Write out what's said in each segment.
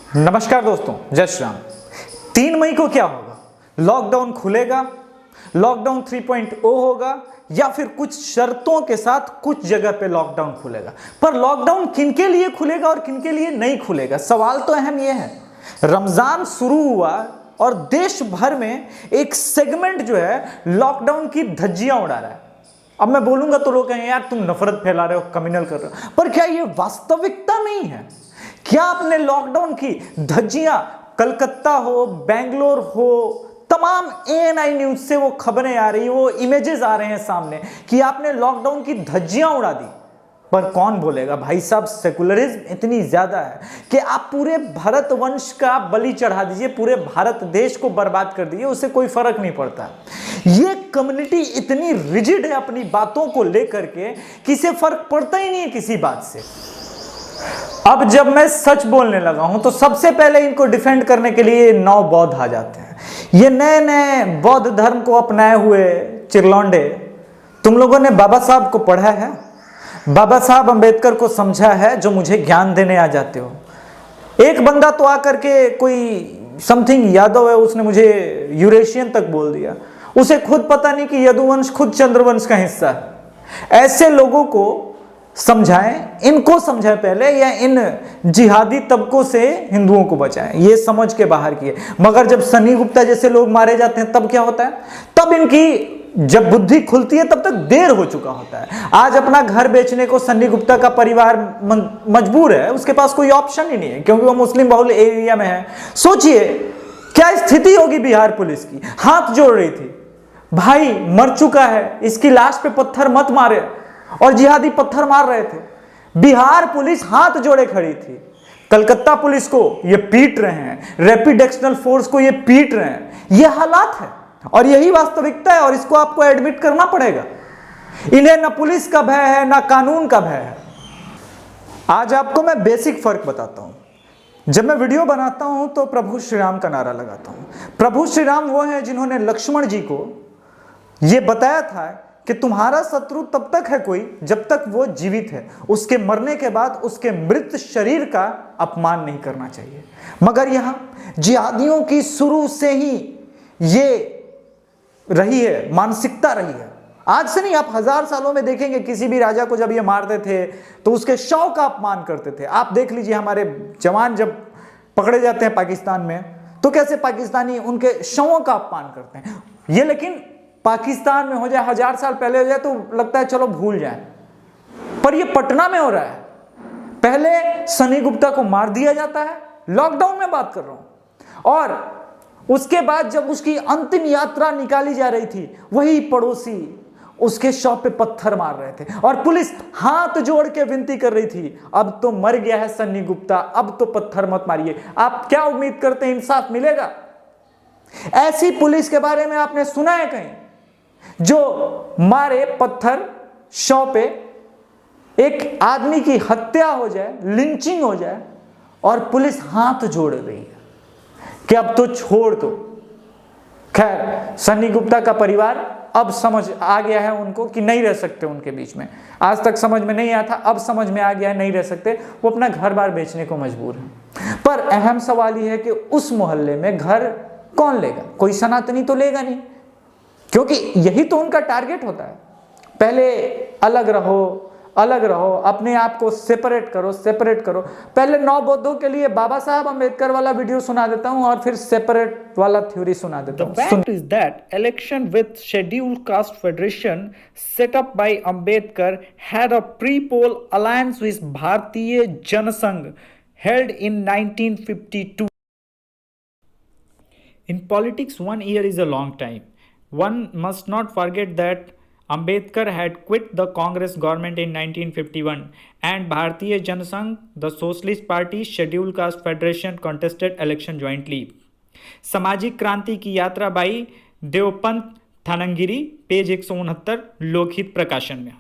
नमस्कार दोस्तों, जय श्री राम। 3 मई को क्या होगा? लॉकडाउन खुलेगा, लॉकडाउन 3.0 होगा या फिर कुछ शर्तों के साथ कुछ जगह पे लॉकडाउन खुलेगा। पर लॉकडाउन किनके लिए खुलेगा और किनके लिए नहीं खुलेगा, सवाल तो अहम यह है। रमजान शुरू हुआ और देश भर में एक सेगमेंट जो है लॉकडाउन की धज्जियां उड़ा रहा है। अब मैं बोलूंगा तो लोग कहेंगे यार तुम नफरत फैला रहे हो, कम्युनल कर रहे हो, पर क्या ये वास्तविकता नहीं है? क्या आपने लॉकडाउन की धज्जियां, कलकत्ता हो, बेंगलोर हो, तमाम एएनआई न्यूज से वो खबरें आ रही, वो इमेजेस आ रहे हैं सामने कि आपने लॉकडाउन की धज्जियां उड़ा दी। पर कौन बोलेगा भाई साहब, सेकुलरिज्म इतनी ज्यादा है कि आप पूरे भारत वंश का बलि चढ़ा दीजिए, पूरे भारत देश को बर्बाद कर दीजिए, उससे कोई फर्क नहीं पड़ता। ये कम्युनिटी इतनी रिजिड है अपनी बातों को लेकर के कि इसे फर्क पड़ता ही नहीं है किसी बात से। अब जब मैं सच बोलने लगा हूं तो सबसे पहले इनको डिफेंड करने के लिए नौ बौद्ध आ जाते हैं। ये नए नए बौद्ध धर्म को अपनाए हुए चिरलौंडे, तुम लोगों ने बाबा साहब को पढ़ा है? बाबा साहब अंबेडकर को समझा है जो मुझे ज्ञान देने आ जाते हो? एक बंदा तो आकर के कोई समथिंग यादव है, उसने मुझे यूरेशियन तक बोल दिया। उसे खुद पता नहीं कि यदुवंश खुद चंद्रवंश का हिस्सा है। ऐसे लोगों को समझाएं, इनको समझाएं पहले, या इन जिहादी तबकों से हिंदुओं को बचाएं। ये समझ के बाहर किए। मगर जब सन्नी गुप्ता जैसे लोग मारे जाते हैं तब क्या होता है? तब इनकी जब बुद्धि खुलती है तब तक देर हो चुका होता है। आज अपना घर बेचने को सन्नी गुप्ता का परिवार मजबूर है, उसके पास कोई ऑप्शन ही नहीं है क्योंकि वो मुस्लिम बहुल एरिया में है। सोचिए क्या स्थिति होगी बिहार पुलिस की। हाथ जोड़ रही थी, भाई मर चुका है, इसकी लाश पे पत्थर मत मारे, और जिहादी पत्थर मार रहे थे। बिहार पुलिस हाथ जोड़े खड़ी थी। कलकत्ता पुलिस को ये पीट रहे हैं, रैपिड एक्शनल फोर्स को ये पीट रहे हैं। ये हालात है और यही वास्तविकता है और इसको आपको एडमिट करना पड़ेगा। इन्हें ना पुलिस का भय है ना कानून का भय है। आज आपको मैं बेसिक फर्क बताता हूं। जब मैं वीडियो बनाता हूं तो प्रभु श्री राम का नारा लगाता हूं। प्रभु श्री राम वो हैं जिन्होंने लक्ष्मण जी को यह बताया था कि तुम्हारा शत्रु तब तक है कोई जब तक वो जीवित है, उसके मरने के बाद उसके मृत शरीर का अपमान नहीं करना चाहिए। मगर यहां जिहादियों की शुरू से ही ये रही है, मानसिकता रही है। आज से नहीं, आप 1000 सालों में देखेंगे किसी भी राजा को जब ये मारते थे तो उसके शव का अपमान करते थे। आप देख लीजिए हमारे जवान जब पकड़े जाते हैं पाकिस्तान में तो कैसे पाकिस्तानी उनके शवों का अपमान करते हैं। ये लेकिन पाकिस्तान में हो जाए, 1000 साल पहले हो जाए तो लगता है चलो भूल जाए, पर ये पटना में हो रहा है। पहले सनी गुप्ता को मार दिया जाता है, लॉकडाउन में बात कर रहा हूं, और उसके बाद जब उसकी अंतिम यात्रा निकाली जा रही थी वही पड़ोसी उसके शव पे पत्थर मार रहे थे और पुलिस हाथ जोड़ के विनती कर रही थी, अब तो मर गया है सन्नी गुप्ता, अब तो पत्थर मत मारिए। आप क्या उम्मीद करते हैं इंसाफ मिलेगा? ऐसी पुलिस के बारे में आपने सुना है कहीं जो मारे पत्थर शव पे, एक आदमी की हत्या हो जाए, लिंचिंग हो जाए और पुलिस हाथ जोड़ रही है कि अब तो छोड़ दो। खैर, सन्नी गुप्ता का परिवार अब समझ आ गया है उनको कि नहीं रह सकते उनके बीच में। आज तक समझ में नहीं आया था, अब समझ में आ गया है नहीं रह सकते। वो अपना घर बार बेचने को मजबूर है। पर अहम सवाल यह है कि उस मोहल्ले में घर कौन लेगा? कोई सनातनी तो लेगा नहीं, क्योंकि यही तो उनका टारगेट होता है। पहले अलग रहो, अपने आप को सेपरेट करो। पहले 9 बौद्धों के लिए बाबा साहब अंबेडकर वाला वीडियो सुना देता हूं और फिर सेपरेट वाला थ्योरी सुना देता हूं। The fact is that election with Scheduled Caste Federation set up by Ambedkar had a pre-poll alliance with Bharatiya Janasangh held in 1952. In politics, 1 year is a long time. One must not forget that Ambedkar had quit the Congress government in 1951 and Bharatiya Janasangh, the Socialist Party Scheduled Caste Federation contested election jointly. सामाजिक क्रांति की यात्रा by देवपंत थानंगिरी, page 169, लोकहित प्रकाशन में।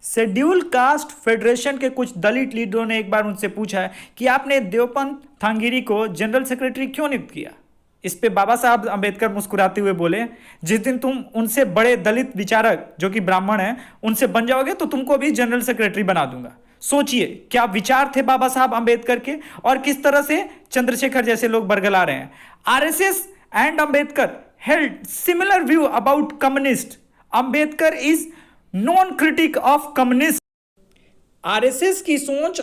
Schedule caste federation के कुछ दलित लीडरों ने एक बार उनसे पूछा कि आपने देवपंत थांगिरी को जनरल सेक्रेटरी क्यों नियुक्त किया? इस पे बाबा साहब अंबेडकर मुस्कुराते हुए बोले, जिस दिन तुम उनसे बड़े दलित विचारक जो कि ब्राह्मण हैं उनसे बन जाओगे तो तुमको भी जनरल सेक्रेटरी बना दूंगा। सोचिए क्या विचार थे बाबा साहब अंबेडकर के और किस तरह से चंद्रशेखर जैसे लोग बरगला रहे हैं। RSS and Ambedkar held similar view about communist. Ambedkar is non critic of communist. RSS की सोच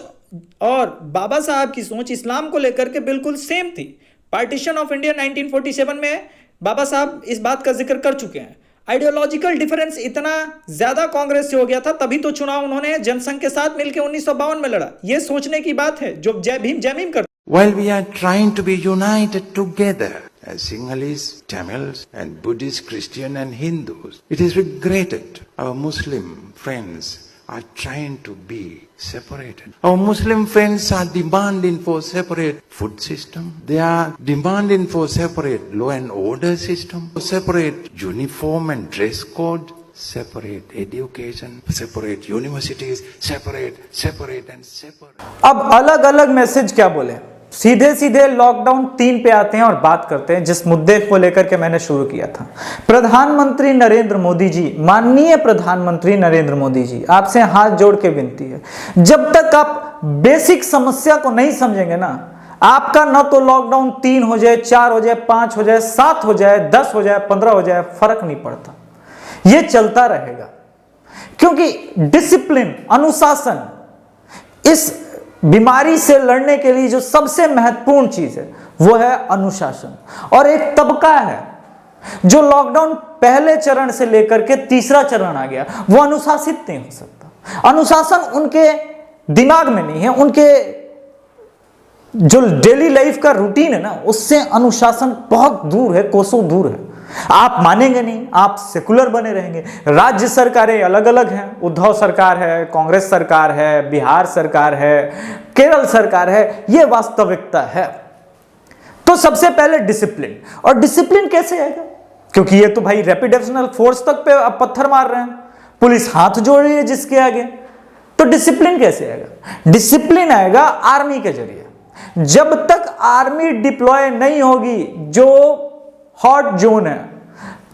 और बाबा साहब की सोच इस्लाम को लेकर के बिल्कुल सेम थी। पार्टीशन ऑफ इंडिया 1947 में बाबा साहब इस बात का जिक्र कर चुके हैं। आइडियोलॉजिकल डिफरेंस इतना ज्यादा कांग्रेस से हो गया था, तभी तो चुनाव उन्होंने जनसंघ के साथ मिलकर 1952 में लड़ा। यह सोचने की बात है जो जय भीम करते। While we are trying to be united together as Sinhalese, Tamils and Buddhists, Christian and Hindus, it is regretted our Muslim friends are trying to be separated. Our Muslim friends are demanding for separate food system. They are demanding for separate law and order system, separate uniform and dress code, separate education, separate universities, separate and separate. अब अलग अलग message क्या बोले, सीधे सीधे lockdown 3 पे आते हैं और बात करते हैं जिस मुद्दे को लेकर के मैंने शुरू किया था। प्रधानमंत्री नरेंद्र मोदी जी, माननीय प्रधानमंत्री नरेंद्र मोदी जी, आपसे हाथ जोड़ के विनती है, जब तक आप बेसिक समस्या को नहीं समझेंगे ना, आपका ना तो लॉकडाउन 3 हो जाए, 4 हो जाए, 5 हो जाए, 7 हो जाए, 10 हो जाए, 15 हो जाए, फर्क नहीं पड़ता, ये चलता रहेगा। क्योंकि डिसिप्लिन, अनुशासन, इस बीमारी से लड़ने के लिए जो सबसे महत्वपूर्ण चीज है वो है अनुशासन। और एक तबका है जो लॉकडाउन पहले चरण से लेकर के तीसरा चरण आ गया, वो अनुशासित नहीं हो सकता। अनुशासन उनके दिमाग में नहीं है, उनके जो डेली लाइफ का रूटीन है ना, उससे अनुशासन बहुत दूर है, कोसों दूर है। आप मानेंगे नहीं, आप सेकुलर बने रहेंगे। राज्य सरकारें अलग अलग हैं, उद्धव सरकार है, कांग्रेस सरकार है, बिहार सरकार है, केरल सरकार है, यह वास्तविकता है। तो सबसे पहले डिसिप्लिन। और डिसिप्लिन कैसे आएगा? क्योंकि ये तो भाई रैपिड एक्शन फोर्स तक पे अब पत्थर मार रहे हैं, पुलिस हाथ जोड़ रही है जिसके आगे, तो डिसिप्लिन कैसे आएगा? डिसिप्लिन आएगा आर्मी के जरिए। जब तक आर्मी डिप्लॉय नहीं होगी, जो हॉट जोन है,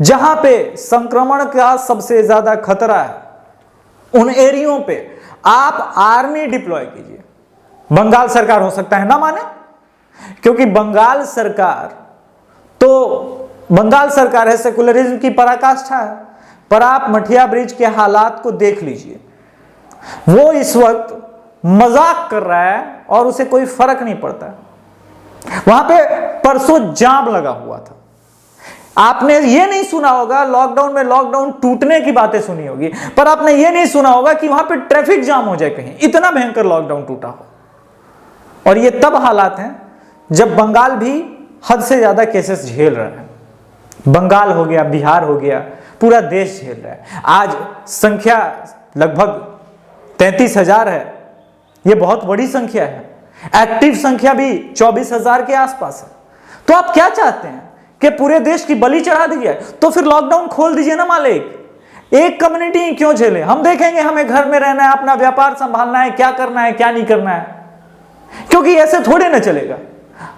जहां पे संक्रमण का सबसे ज्यादा खतरा है, उन एरियो पे आप आर्मी डिप्लॉय कीजिए। बंगाल सरकार हो सकता है ना माने, क्योंकि बंगाल सरकार है, सेकुलरिज्म की पराकाष्ठा है। पर आप मठिया ब्रिज के हालात को देख लीजिए, वो इस वक्त मजाक कर रहा है और उसे कोई फर्क नहीं पड़ता। वहां पे परसों जाम लगा हुआ था। आपने ये नहीं सुना होगा लॉकडाउन में लॉकडाउन टूटने की बातें सुनी होगी, पर आपने ये नहीं सुना होगा कि वहां पे ट्रैफिक जाम हो जाए कहीं, इतना भयंकर लॉकडाउन टूटा हो। और ये तब हालात हैं जब बंगाल भी हद से ज्यादा केसेस झेल रहा है। बंगाल हो गया, बिहार हो गया, पूरा देश झेल रहा है। आज संख्या लगभग 33,000 है, यह बहुत बड़ी संख्या है। एक्टिव संख्या भी 24,000 के आसपास है। तो आप क्या चाहते हैं कि पूरे देश की बलि चढ़ा दी जाए? तो फिर लॉकडाउन खोल दीजिए ना मालिक। एक कम्युनिटी क्यों झेले? हम देखेंगे, हमें घर में रहना है, अपना व्यापार संभालना है, क्या करना है क्या नहीं करना है। क्योंकि ऐसे थोड़े ना चलेगा।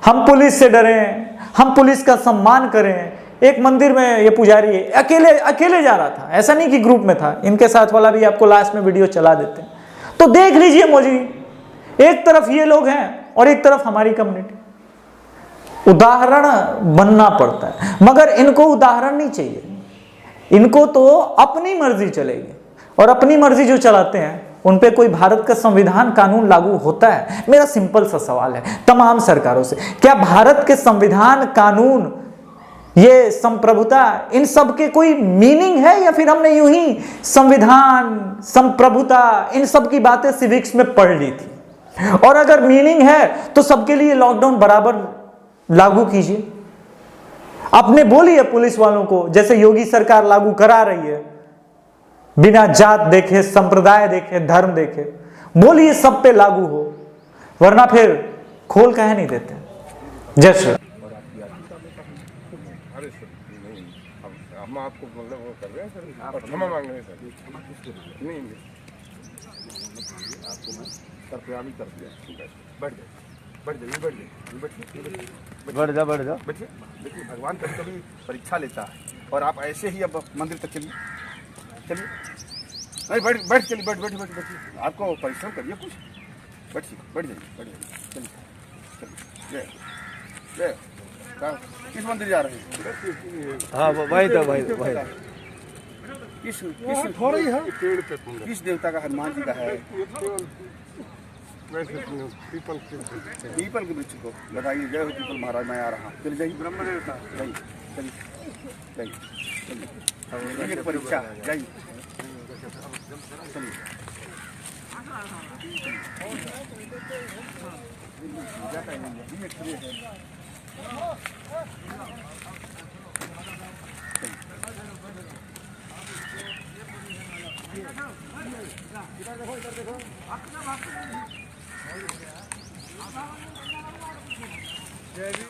हम पुलिस से डरें, हम पुलिस का सम्मान करें। एक मंदिर में ये पुजारी अकेले जा रहा था, ऐसा नहीं कि ग्रुप में था। इनके साथ वाला भी आपको लास्ट में वीडियो चला देते हैं, तो देख लीजिए मौजी। एक तरफ ये लोग हैं और एक तरफ हमारी कम्युनिटी। उदाहरण बनना पड़ता है, मगर इनको उदाहरण नहीं चाहिए। इनको तो अपनी मर्जी चलेगी, और अपनी मर्जी जो चलाते हैं उन पे कोई भारत का संविधान कानून लागू होता है? मेरा सिंपल सा सवाल है तमाम सरकारों से, क्या भारत के संविधान कानून, ये संप्रभुता, इन सब के कोई मीनिंग है, या फिर हमने यूं ही संविधान, संप्रभुता, इन सब की बातें सिविक्स में पढ़ ली थी? और अगर मीनिंग है तो सबके लिए लॉकडाउन बराबर लागू कीजिए। आपने बोली है पुलिस वालों को, जैसे योगी सरकार लागू करा रही है, बिना जात देखे, संप्रदाय देखे, धर्म देखे, बोलिए सब पे लागू हो, वरना फिर खोल कहे नहीं देते। जय श्री राम। हम आपको मतलब वो कर रहे हैं सर, आप क्षमा मांग रहे हैं सर। नहीं आपको मैं सर पे आमी कर दिया। बढ़ जा बैठिए। देखिए भगवान कभी कभी परीक्षा लेता है, और आप ऐसे ही अब मंदिर तक चलिए। नहीं बैठ बैठ चलिए बैठ बैठ बैठ बैठ आपको परिश्रम करिए कुछ बैठिए बैठ जाइए चलिए चलिए ले किस मंदिर जा रहे हैं? हाँ वही तो वही किस थोड़ा ही है पेड़ पे किस देवता का? हनुमान जी का है। पीपल के वृक्ष को लगाइए। जय हो पीपल महाराज, मैं आ रहा हूँ। चलिए जाइए ब्रह्म देवता जाइए चलिए चलिए परीक्षा जाइए चलिए।